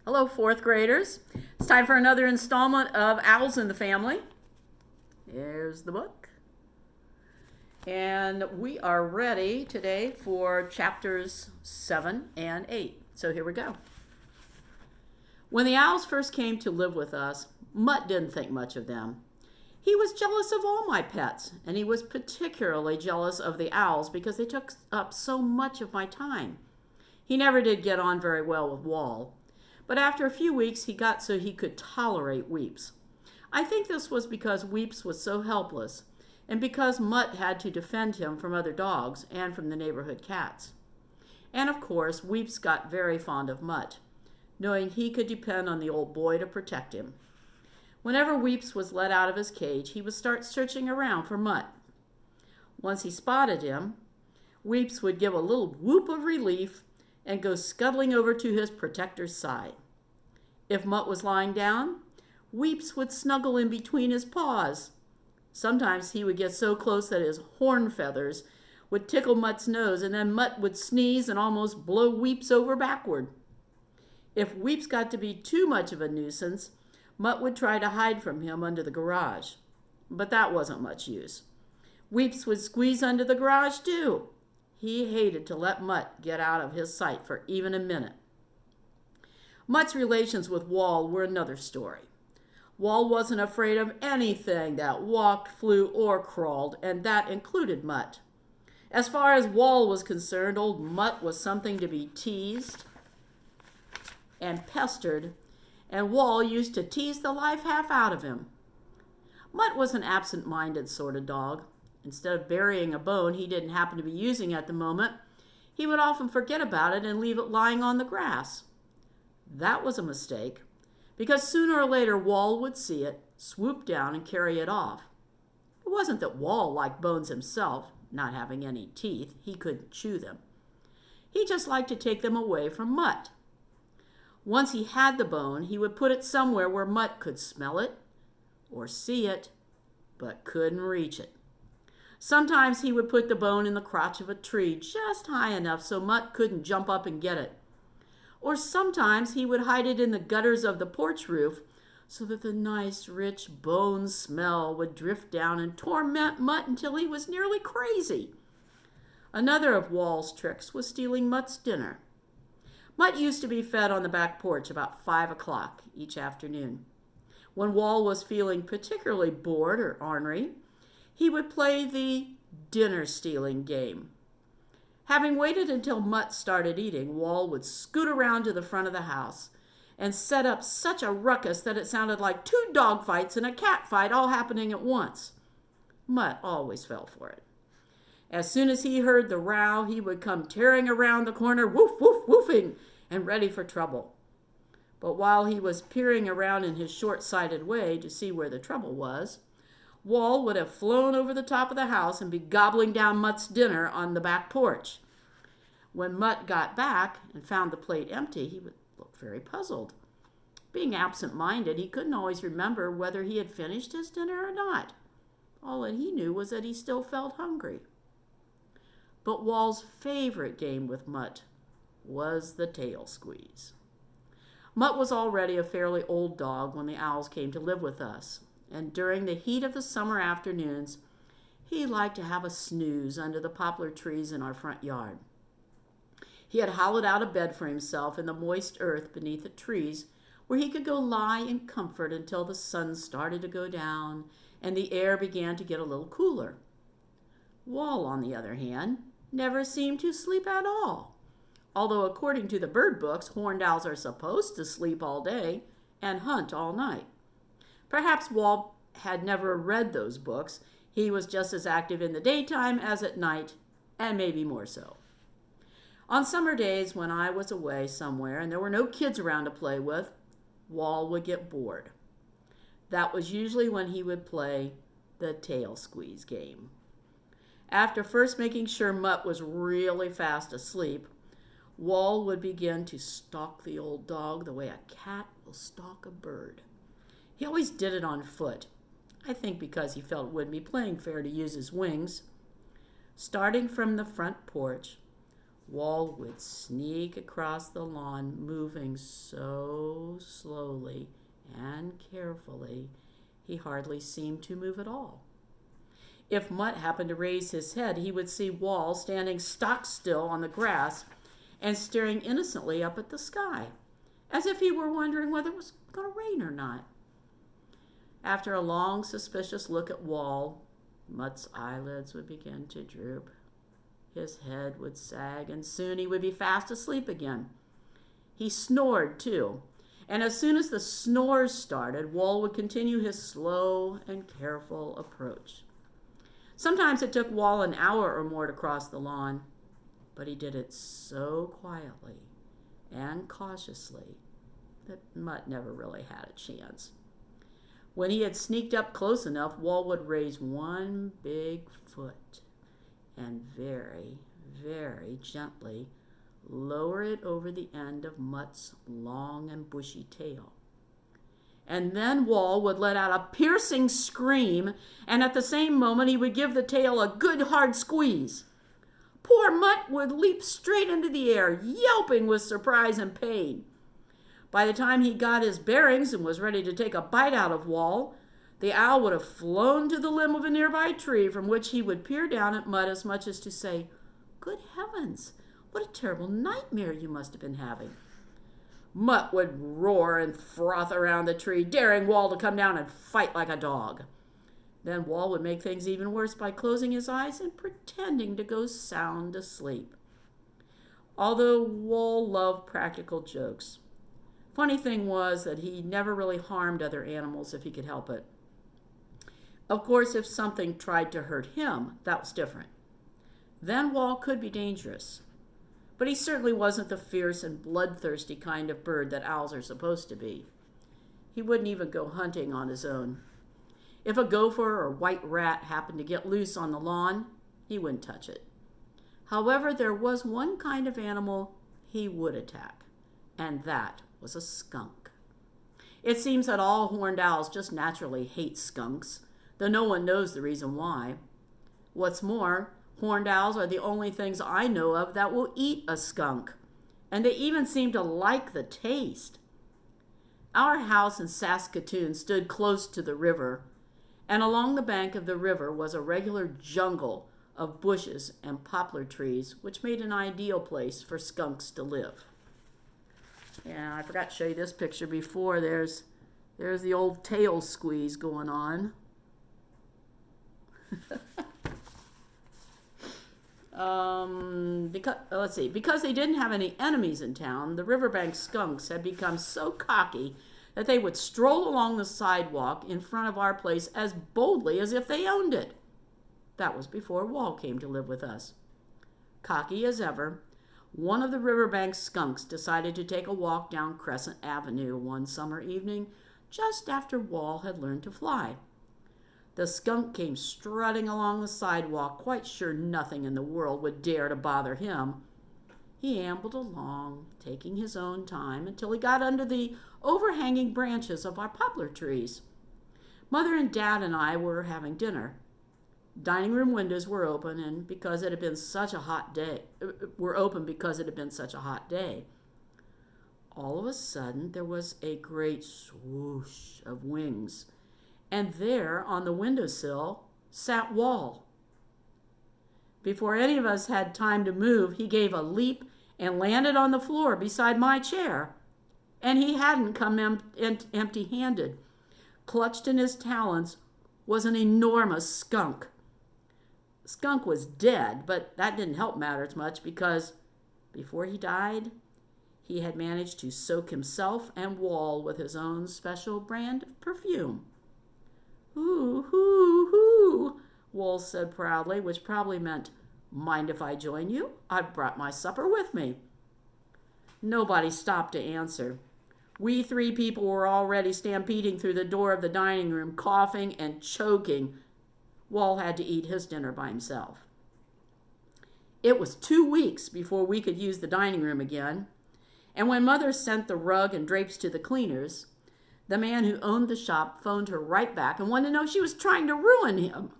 Hello, fourth graders. It's time for another installment of Owls in the Family. Here's the book. And we are ready today for chapters 7 and 8. So here we go. When the owls first came to live with us, Mutt didn't think much of them. He was jealous of all my pets, and he was particularly jealous of the owls because they took up so much of my time. He never did get on very well with Wall. But after a few weeks, he got so he could tolerate Weeps. I think this was because Weeps was so helpless, and because Mutt had to defend him from other dogs and from the neighborhood cats. And of course, Weeps got very fond of Mutt, knowing he could depend on the old boy to protect him. Whenever Weeps was let out of his cage, he would start searching around for Mutt. Once he spotted him, Weeps would give a little whoop of relief and go scuttling over to his protector's side. If Mutt was lying down, Weeps would snuggle in between his paws. Sometimes he would get so close that his horn feathers would tickle Mutt's nose, and then Mutt would sneeze and almost blow Weeps over backward. If Weeps got to be too much of a nuisance, Mutt would try to hide from him under the garage. But that wasn't much use. Weeps would squeeze under the garage too. He hated to let Mutt get out of his sight for even a minute. Mutt's relations with Wall were another story. Wall wasn't afraid of anything that walked, flew, or crawled, and that included Mutt. As far as Wall was concerned, old Mutt was something to be teased and pestered, and Wall used to tease the life half out of him. Mutt was an absent-minded sort of dog. Instead of burying a bone he didn't happen to be using at the moment, he would often forget about it and leave it lying on the grass. That was a mistake, because sooner or later Wall would see it, swoop down, and carry it off. It wasn't that Wall liked bones himself, not having any teeth. He couldn't chew them. He just liked to take them away from Mutt. Once he had the bone, he would put it somewhere where Mutt could smell it or see it, but couldn't reach it. Sometimes he would put the bone in the crotch of a tree just high enough so Mutt couldn't jump up and get it. Or sometimes he would hide it in the gutters of the porch roof so that the nice, rich bone smell would drift down and torment Mutt until he was nearly crazy. Another of Wall's tricks was stealing Mutt's dinner. Mutt used to be fed on the back porch about 5 o'clock each afternoon. When Wall was feeling particularly bored or ornery, he would play the dinner-stealing game. Having waited until Mutt started eating, Wall would scoot around to the front of the house and set up such a ruckus that it sounded like 2 dog fights and a cat fight all happening at once. Mutt always fell for it. As soon as he heard the row, he would come tearing around the corner, woof, woof, woofing, and ready for trouble. But while he was peering around in his short-sighted way to see where the trouble was, Wall would have flown over the top of the house and be gobbling down Mutt's dinner on the back porch. When Mutt got back and found the plate empty, he would look very puzzled. Being absent-minded, he couldn't always remember whether he had finished his dinner or not. All that he knew was that he still felt hungry. But Wall's favorite game with Mutt was the tail squeeze. Mutt was already a fairly old dog when the owls came to live with us, and during the heat of the summer afternoons, he liked to have a snooze under the poplar trees in our front yard. He had hollowed out a bed for himself in the moist earth beneath the trees where he could go lie in comfort until the sun started to go down and the air began to get a little cooler. Wall, on the other hand, never seemed to sleep at all, although according to the bird books, horned owls are supposed to sleep all day and hunt all night. Perhaps Wall had never read those books. He was just as active in the daytime as at night, and maybe more so. On summer days when I was away somewhere and there were no kids around to play with, Wall would get bored. That was usually when he would play the tail squeeze game. After first making sure Mutt was really fast asleep, Wall would begin to stalk the old dog the way a cat will stalk a bird. He always did it on foot, I think because he felt it wouldn't be playing fair to use his wings. Starting from the front porch, Wall would sneak across the lawn, moving so slowly and carefully he hardly seemed to move at all. If Mutt happened to raise his head, he would see Wall standing stock still on the grass and staring innocently up at the sky, as if he were wondering whether it was going to rain or not. After a long, suspicious look at Wall, Mutt's eyelids would begin to droop. His head would sag, and soon he would be fast asleep again. He snored, too, and as soon as the snores started, Wall would continue his slow and careful approach. Sometimes it took Wall an hour or more to cross the lawn, but he did it so quietly and cautiously that Mutt never really had a chance. When he had sneaked up close enough, Wall would raise one big foot and very, very gently lower it over the end of Mutt's long and bushy tail. And then Wall would let out a piercing scream, and at the same moment he would give the tail a good hard squeeze. Poor Mutt would leap straight into the air, yelping with surprise and pain. By the time he got his bearings and was ready to take a bite out of Wall, the owl would have flown to the limb of a nearby tree, from which he would peer down at Mutt as much as to say, "Good heavens, what a terrible nightmare you must have been having." Mutt would roar and froth around the tree, daring Wall to come down and fight like a dog. Then Wall would make things even worse by closing his eyes and pretending to go sound asleep. Although Wall loved practical jokes, funny thing was that he never really harmed other animals if he could help it. Of course, if something tried to hurt him, that was different. Then Wall could be dangerous. But he certainly wasn't the fierce and bloodthirsty kind of bird that owls are supposed to be. He wouldn't even go hunting on his own. If a gopher or white rat happened to get loose on the lawn, he wouldn't touch it. However, there was one kind of animal he would attack, and that was a skunk. It seems that all horned owls just naturally hate skunks, though no one knows the reason why. What's more, horned owls are the only things I know of that will eat a skunk, and they even seem to like the taste. Our house in Saskatoon stood close to the river, and along the bank of the river was a regular jungle of bushes and poplar trees, which made an ideal place for skunks to live. Yeah, I forgot to show you this picture before. There's the old tail squeeze going on. Because they didn't have any enemies in town, the riverbank skunks had become so cocky that they would stroll along the sidewalk in front of our place as boldly as if they owned it. That was before Wall came to live with us. Cocky as ever, one of the riverbank skunks decided to take a walk down Crescent Avenue one summer evening just after Wall had learned to fly. The skunk came strutting along the sidewalk, quite sure nothing in the world would dare to bother him. He ambled along, taking his own time, until he got under the overhanging branches of our poplar trees. Mother and Dad and I were having dinner. Dining room windows were open, and because it had been such a hot day, All of a sudden, there was a great swoosh of wings, and there on the windowsill sat Wall. Before any of us had time to move, he gave a leap and landed on the floor beside my chair. And he hadn't come empty-handed. Clutched in his talons was an enormous skunk. The skunk was dead, but that didn't help matters much because before he died, he had managed to soak himself and Wall with his own special brand of perfume. "Hoo, hoo, hoo," Wall said proudly, which probably meant, "Mind if I join you? I've brought my supper with me." Nobody stopped to answer. We three people were already stampeding through the door of the dining room, coughing and choking. Wall had to eat his dinner by himself. It was 2 weeks before we could use the dining room again, and when Mother sent the rug and drapes to the cleaners, the man who owned the shop phoned her right back and wanted to know if she was trying to ruin him.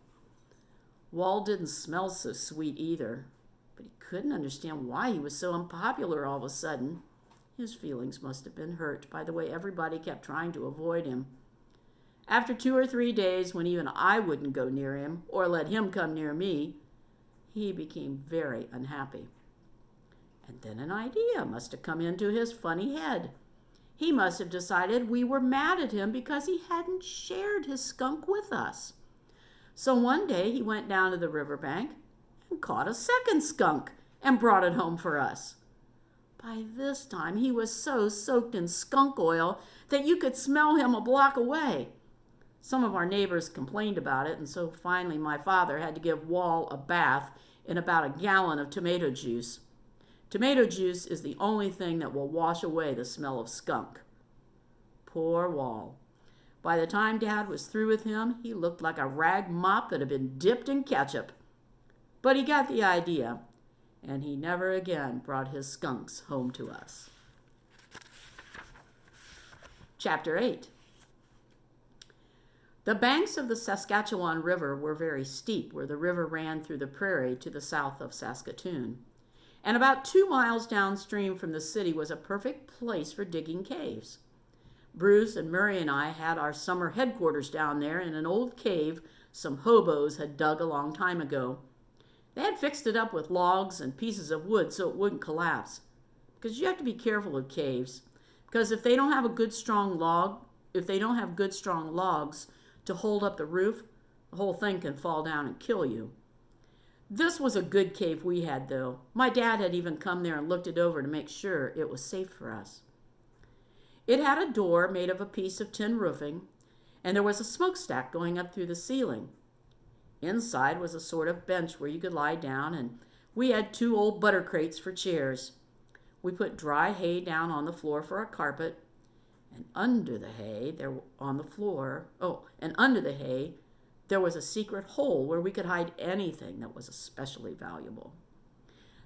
Wall didn't smell so sweet either, but he couldn't understand why he was so unpopular all of a sudden. His feelings must have been hurt by the way everybody kept trying to avoid him. After 2 or 3 days, when even I wouldn't go near him or let him come near me, he became very unhappy. And then an idea must have come into his funny head. He must have decided we were mad at him because he hadn't shared his skunk with us. So one day he went down to the riverbank and caught a second skunk and brought it home for us. By this time he was so soaked in skunk oil that you could smell him a block away. Some of our neighbors complained about it, and so finally my father had to give Wall a bath in about a gallon of tomato juice. Tomato juice is the only thing that will wash away the smell of skunk. Poor Wall. By the time Dad was through with him, he looked like a rag mop that had been dipped in ketchup. But he got the idea, and he never again brought his skunks home to us. Chapter 8. The banks of the Saskatchewan River were very steep where the river ran through the prairie to the south of Saskatoon. And about 2 miles downstream from the city was a perfect place for digging caves. Bruce and Murray and I had our summer headquarters down there in an old cave some hobos had dug a long time ago. They had fixed it up with logs and pieces of wood so it wouldn't collapse. Because you have to be careful of caves. Because if they don't have good strong logs to hold up the roof, the whole thing can fall down and kill you. This was a good cave we had, though. My dad had even come there and looked it over to make sure it was safe for us. It had a door made of a piece of tin roofing, and there was a smokestack going up through the ceiling. Inside was a sort of bench where you could lie down, and we had 2 old butter crates for chairs. We put dry hay down on the floor for a carpet, and under the hay there was a secret hole where we could hide anything that was especially valuable.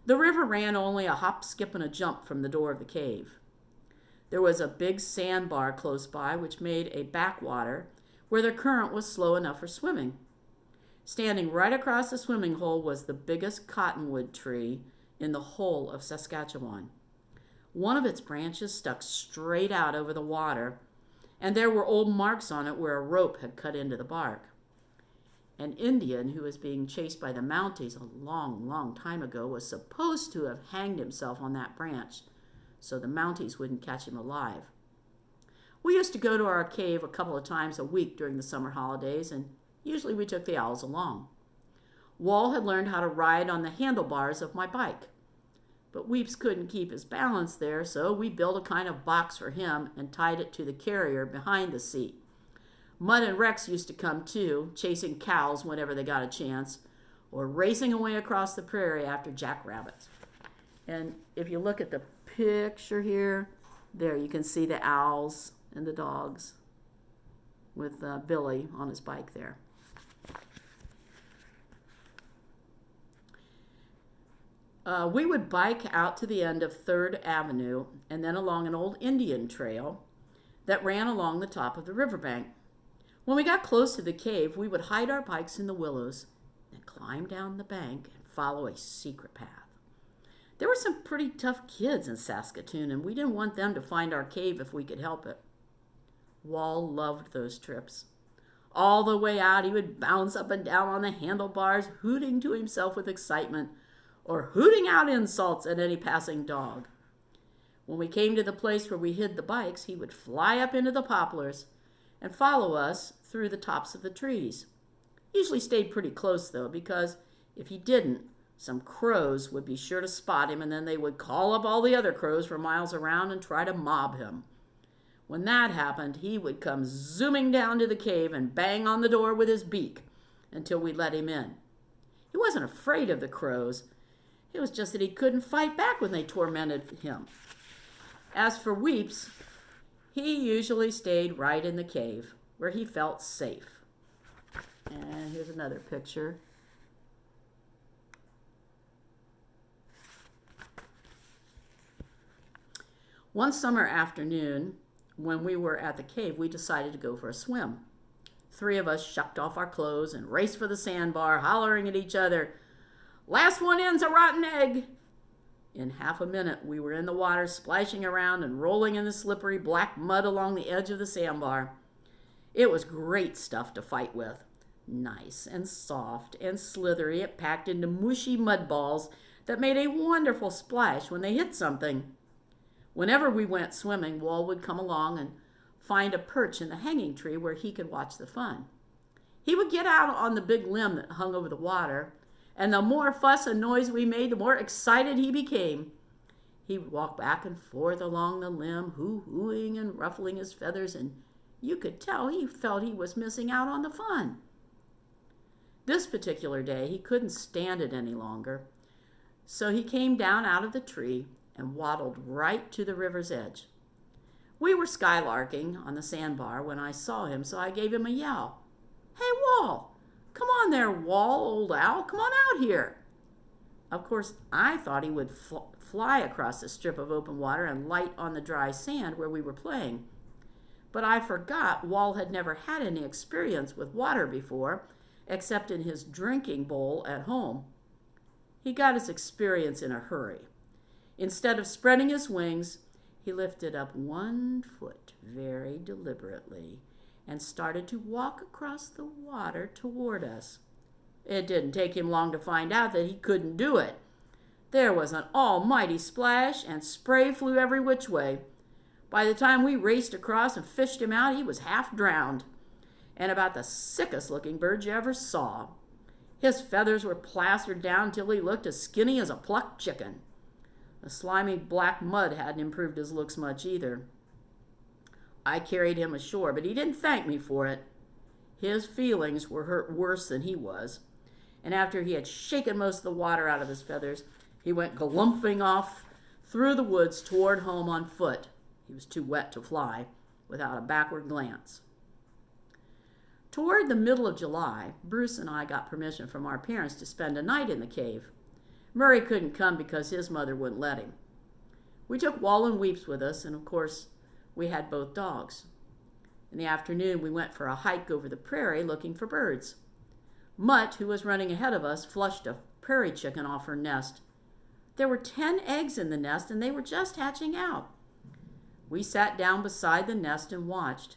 The river ran only a hop, skip, and a jump from the door of the cave. There was a big sandbar close by which made a backwater where the current was slow enough for swimming. Standing right across the swimming hole was the biggest cottonwood tree in the whole of Saskatchewan. One of its branches stuck straight out over the water, and there were old marks on it where a rope had cut into the bark. An Indian who was being chased by the Mounties a long, long time ago was supposed to have hanged himself on that branch so the Mounties wouldn't catch him alive. We used to go to our cave a couple of times a week during the summer holidays, and usually we took the owls along. Wall had learned how to ride on the handlebars of my bike, but Weeps couldn't keep his balance there, so we built a kind of box for him and tied it to the carrier behind the seat. Mud and Rex used to come too, chasing cows whenever they got a chance, or racing away across the prairie after jackrabbits. And if you look at the picture here, there you can see the owls and the dogs with Billy on his bike there. We would bike out to the end of 3rd Avenue and then along an old Indian trail that ran along the top of the riverbank. When we got close to the cave, we would hide our bikes in the willows and climb down the bank and follow a secret path. There were some pretty tough kids in Saskatoon, and we didn't want them to find our cave if we could help it. Wall loved those trips. All the way out, he would bounce up and down on the handlebars, hooting to himself with excitement, or hooting out insults at any passing dog. When we came to the place where we hid the bikes, he would fly up into the poplars and follow us through the tops of the trees. Usually stayed pretty close, though, because if he didn't, some crows would be sure to spot him, and then they would call up all the other crows for miles around and try to mob him. When that happened, he would come zooming down to the cave and bang on the door with his beak until we let him in. He wasn't afraid of the crows. It was just that he couldn't fight back when they tormented him. As for Weeps, he usually stayed right in the cave where he felt safe. And here's another picture. One summer afternoon, when we were at the cave, we decided to go for a swim. 3 of us shucked off our clothes and raced for the sandbar, hollering at each other, "Last one in's a rotten egg!" In half a minute, we were in the water, splashing around and rolling in the slippery black mud along the edge of the sandbar. It was great stuff to fight with. Nice and soft and slithery, it packed into mushy mud balls that made a wonderful splash when they hit something. Whenever we went swimming, Wall would come along and find a perch in the hanging tree where he could watch the fun. He would get out on the big limb that hung over the water, and the more fuss and noise we made, the more excited he became. He would walk back and forth along the limb, hoo-hooing and ruffling his feathers, and you could tell he felt he was missing out on the fun. This particular day, he couldn't stand it any longer, so he came down out of the tree and waddled right to the river's edge. We were skylarking on the sandbar when I saw him, so I gave him a yell. "Hey, Wall! Come on there, Wall, old owl. Come on out here." Of course, I thought he would fly across the strip of open water and light on the dry sand where we were playing. But I forgot Wall had never had any experience with water before, except in his drinking bowl at home. He got his experience in a hurry. Instead of spreading his wings, he lifted up one foot very deliberately and started to walk across the water toward us. It didn't take him long to find out that he couldn't do it. There was an almighty splash, and spray flew every which way. By the time we raced across and fished him out, he was half drowned, and about the sickest looking bird you ever saw. His feathers were plastered down till he looked as skinny as a plucked chicken. The slimy black mud hadn't improved his looks much either. I carried him ashore, but he didn't thank me for it. His feelings were hurt worse than he was, and after he had shaken most of the water out of his feathers, he went galumphing off through the woods toward home on foot. He was too wet to fly, without a backward glance. Toward the middle of July, Bruce and I got permission from our parents to spend a night in the cave. Murray couldn't come because his mother wouldn't let him. We took Wall and Weeps with us, and of course, we had both dogs. In the afternoon, we went for a hike over the prairie looking for birds. Mutt, who was running ahead of us, flushed a prairie chicken off her nest. There were 10 eggs in the nest, and they were just hatching out. We sat down beside the nest and watched.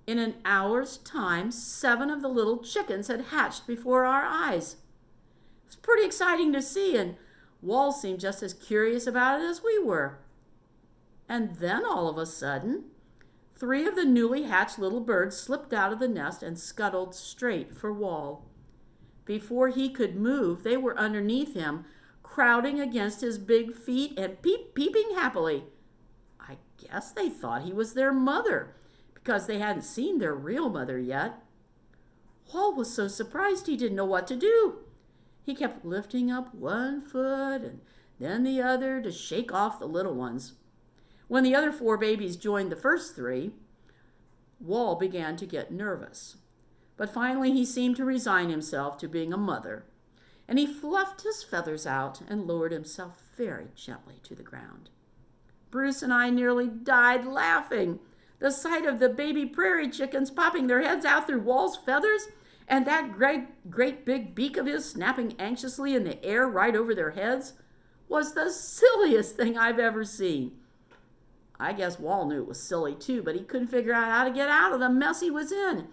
In an hour's time, 7 of the little chickens had hatched before our eyes. It was pretty exciting to see, and Wall seemed just as curious about it as we were. And then all of a sudden, 3 of the newly hatched little birds slipped out of the nest and scuttled straight for Wall. Before he could move, they were underneath him, crowding against his big feet and peeping happily. I guess they thought he was their mother, because they hadn't seen their real mother yet. Wall was so surprised he didn't know what to do. He kept lifting up one foot and then the other to shake off the little ones. When the other 4 babies joined the first 3, Wall began to get nervous. But finally he seemed to resign himself to being a mother, and he fluffed his feathers out and lowered himself very gently to the ground. Bruce and I nearly died laughing. The sight of the baby prairie chickens popping their heads out through Wall's feathers, and that great big beak of his snapping anxiously in the air right over their heads, was the silliest thing I've ever seen. I guess Wall knew it was silly too, but he couldn't figure out how to get out of the mess he was in.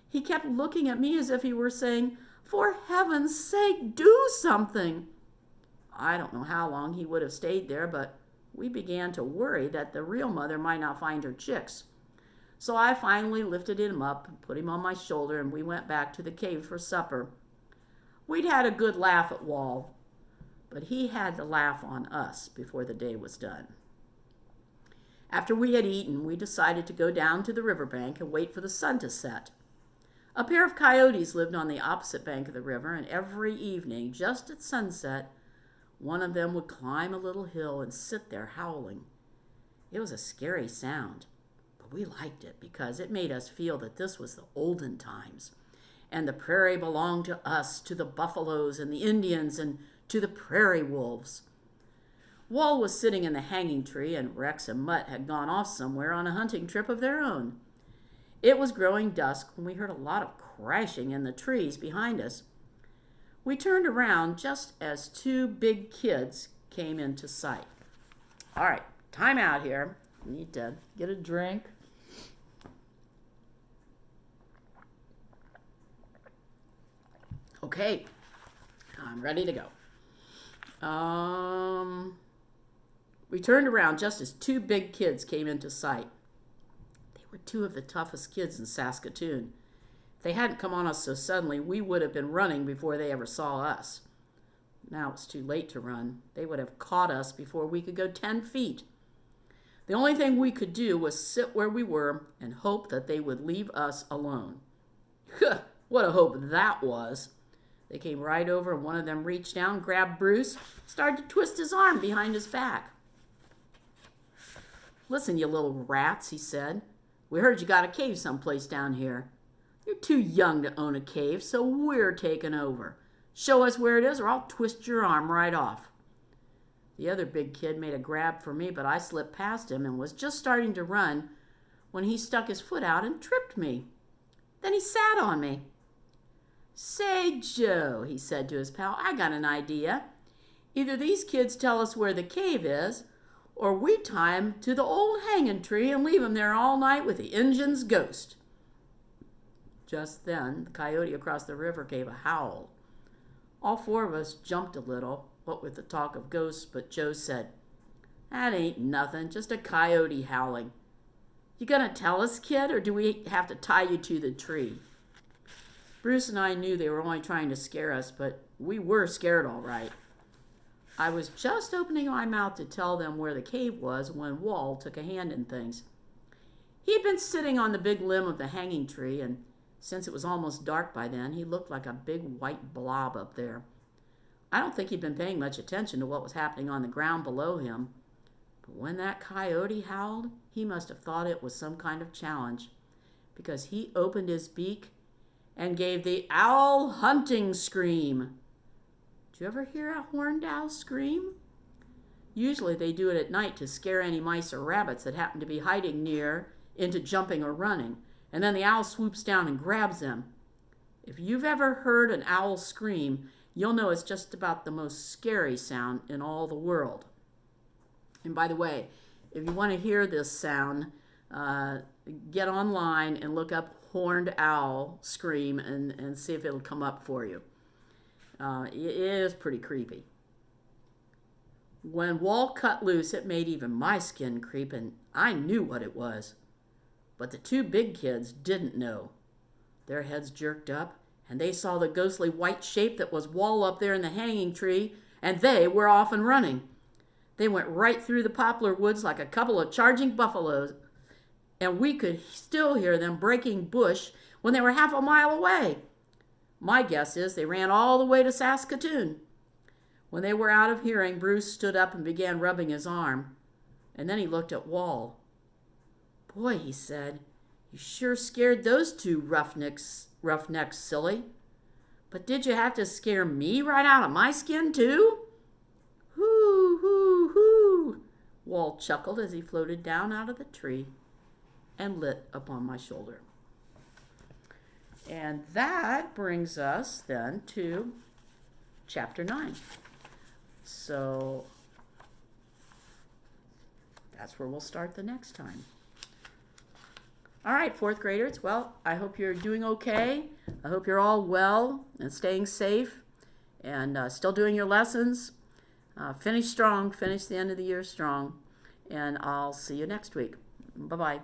He kept looking at me as if he were saying, "For heaven's sake, do something." I don't know how long he would have stayed there, but we began to worry that the real mother might not find her chicks. So I finally lifted him up and put him on my shoulder, and we went back to the cave for supper. We'd had a good laugh at Wall, but he had the laugh on us before the day was done. After we had eaten, we decided to go down to the riverbank and wait for the sun to set. A pair of coyotes lived on the opposite bank of the river, and every evening, just at sunset, one of them would climb a little hill and sit there howling. It was a scary sound, but we liked it because it made us feel that this was the olden times, and the prairie belonged to us, to the buffaloes and the Indians, and to the prairie wolves. Wall was sitting in the hanging tree, and Rex and Mutt had gone off somewhere on a hunting trip of their own. It was growing dusk when we heard a lot of crashing in the trees behind us. We turned around just as 2 big kids came into sight. All right, time out here. Need to get a drink. Okay, I'm ready to go. We turned around just as two big kids came into sight. They were two of the toughest kids in Saskatoon. If they hadn't come on us so suddenly, we would have been running before they ever saw us. Now it's too late to run. They would have caught us before we could go 10 feet. The only thing we could do was sit where we were and hope that they would leave us alone. What a hope that was. They came right over, and one of them reached down, grabbed Bruce, started to twist his arm behind his back. "Listen, you little rats," he said. "We heard you got a cave someplace down here. You're too young to own a cave, so we're taking over. Show us where it is, or I'll twist your arm right off." The other big kid made a grab for me, but I slipped past him and was just starting to run when he stuck his foot out and tripped me. Then he sat on me. "Say, Joe," he said to his pal, "I got an idea. Either these kids tell us where the cave is, or we tie 'em to the old hanging tree and leave 'em there all night with the Injun's ghost." Just then, the coyote across the river gave a howl. All four of us jumped a little, what with the talk of ghosts, but Joe said, "That ain't nothing, just a coyote howling. You gonna tell us, kid, or do we have to tie you to the tree?" Bruce and I knew they were only trying to scare us, but we were scared all right. I was just opening my mouth to tell them where the cave was when Wall took a hand in things. He had been sitting on the big limb of the hanging tree, and since it was almost dark by then, he looked like a big white blob up there. I don't think he'd been paying much attention to what was happening on the ground below him. But when that coyote howled, he must have thought it was some kind of challenge, because he opened his beak and gave the owl hunting scream. Did you ever hear a horned owl scream? Usually they do it at night to scare any mice or rabbits that happen to be hiding near into jumping or running, and then the owl swoops down and grabs them. If you've ever heard an owl scream, you'll know it's just about the most scary sound in all the world. And by the way, if you want to hear this sound, get online and look up horned owl scream and see if it'll come up for you. It is pretty creepy. When Wall cut loose, it made even my skin creep, and I knew what it was. But the two big kids didn't know. Their heads jerked up, and they saw the ghostly white shape that was Wall up there in the hanging tree, and they were off and running. They went right through the poplar woods like a couple of charging buffaloes, and we could still hear them breaking bush when they were half a mile away. My guess is they ran all the way to Saskatoon. When they were out of hearing, Bruce stood up and began rubbing his arm, and then he looked at Wall. "Boy," he said, "you sure scared those two roughnecks silly. But did you have to scare me right out of my skin too?" "Hoo, hoo, hoo," Wall chuckled as he floated down out of the tree and lit upon my shoulder. And that brings us then to chapter 9. So that's where we'll start the next time. All right, fourth graders. Well, I hope you're doing okay. I hope you're all well and staying safe and still doing your lessons. Finish strong. Finish the end of the year strong. And I'll see you next week. Bye-bye.